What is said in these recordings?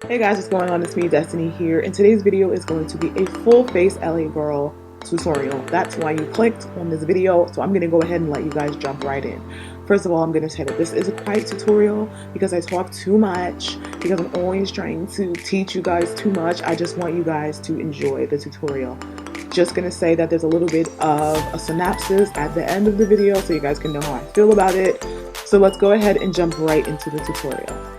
Hey guys, what's going on? It's me, Destiny here, and today's video is going to be a full face LA girl tutorial. That's why you clicked on this video, so I'm going to go ahead and let you guys jump right in. First of all, I'm going to say that this is a quiet tutorial because I talk too much, because I'm always trying to teach you guys too much. I just want you guys to enjoy the tutorial. Just going to say that there's a little bit of a synopsis at the end of the video so you guys can know how I feel about it. So let's go ahead and jump right into the tutorial.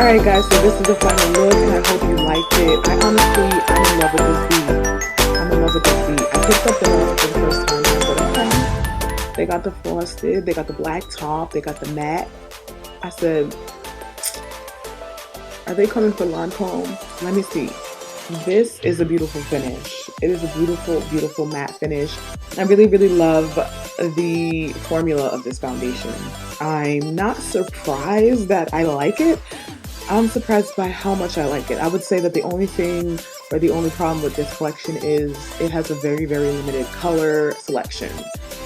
Alright guys, so this is the final look and I hope you liked it. I'm in love with this beat. I'm in love with this beat. I picked up the ones for the first time and I said, okay. They got the frosted, they got the black top, they got the matte. I said, are they coming for Lancome? Let me see. This is a beautiful finish. It is a beautiful, beautiful matte finish. I really, really love the formula of this foundation. I'm not surprised that I like it. I'm surprised by how much I like it. I would say that the only thing or the only problem with this collection is it has a very, very limited color selection.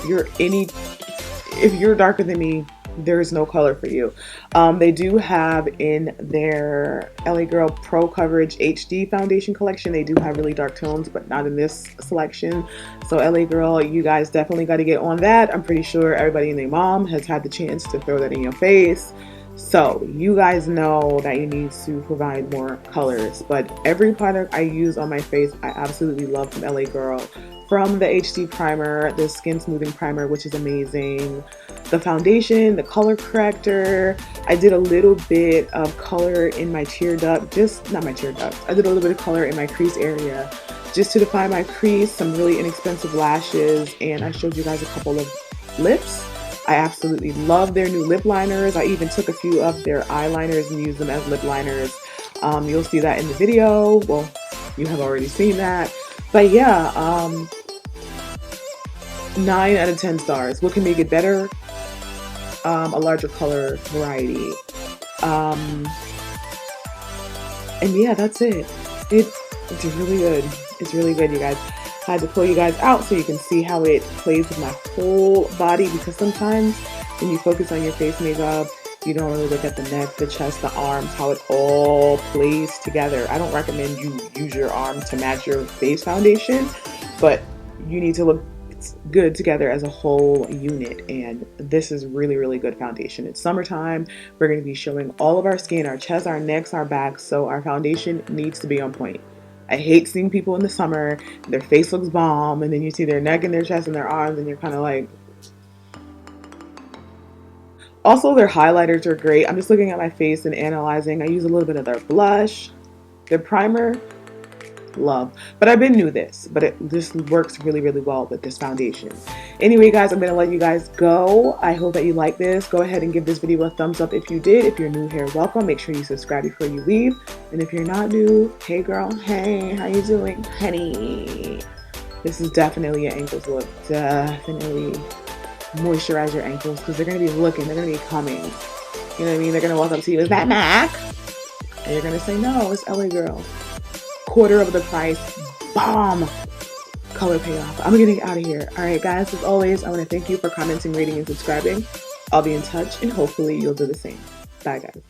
If you're darker than me, there is no color for you. They do have in their LA Girl Pro Coverage HD foundation collection, they do have really dark tones, but not in this selection. So LA Girl, you guys definitely got to get on that. I'm pretty sure everybody and their mom has had the chance to throw that in your face. So you guys know that you need to provide more colors. But every product I use on my face, I absolutely love from LA Girl. From the HD primer, the skin smoothing primer, which is amazing, the foundation, the color corrector. I did a little bit of color in my tear duct, not my tear duct. I did a little bit of color in my crease area just to define my crease, some really inexpensive lashes, and I showed you guys a couple of lips. I absolutely love their new lip liners. I even took a few of their eyeliners and used them as lip liners. You'll see that in the video. Well, you have already seen that. But yeah, 9 out of 10 stars. What can make it better? A larger color variety. And yeah, that's it. It's really good. It's really good, you guys. I had to pull you guys out so you can see how it plays with my whole body, because sometimes when you focus on your face makeup, you don't really look at the neck, the chest, the arms, how it all plays together. I don't recommend you use your arm to match your face foundation, but you need to look good together as a whole unit, and this is really, really good foundation. It's summertime. We're going to be showing all of our skin, our chest, our necks, our backs, so our foundation needs to be on point. I hate seeing people in the summer, their face looks bomb, and then you see their neck and their chest and their arms, and you're kind of like... Also, their highlighters are great. I'm just looking at my face and analyzing. I use a little bit of their blush, their primer, love. But I've been new this, but this works really, really well with this foundation. Anyway, guys, I'm going to let you guys go. I hope that you like this. Go ahead and give this video a thumbs up if you did. If you're new here, welcome. Make sure you subscribe before you leave. And if you're not new, hey girl, hey, how you doing, honey? This is definitely an ankles look. Definitely moisturize your ankles, because they're going to be looking, they're going to be coming. You know what I mean? They're going to walk up to you, is that MAC? And you're going to say, no, it's LA Girl. Quarter of the price, bomb color payoff. I'm getting out of here. All right, guys, as always, I want to thank you for commenting, rating, and subscribing. I'll be in touch, and hopefully you'll do the same. Bye, guys.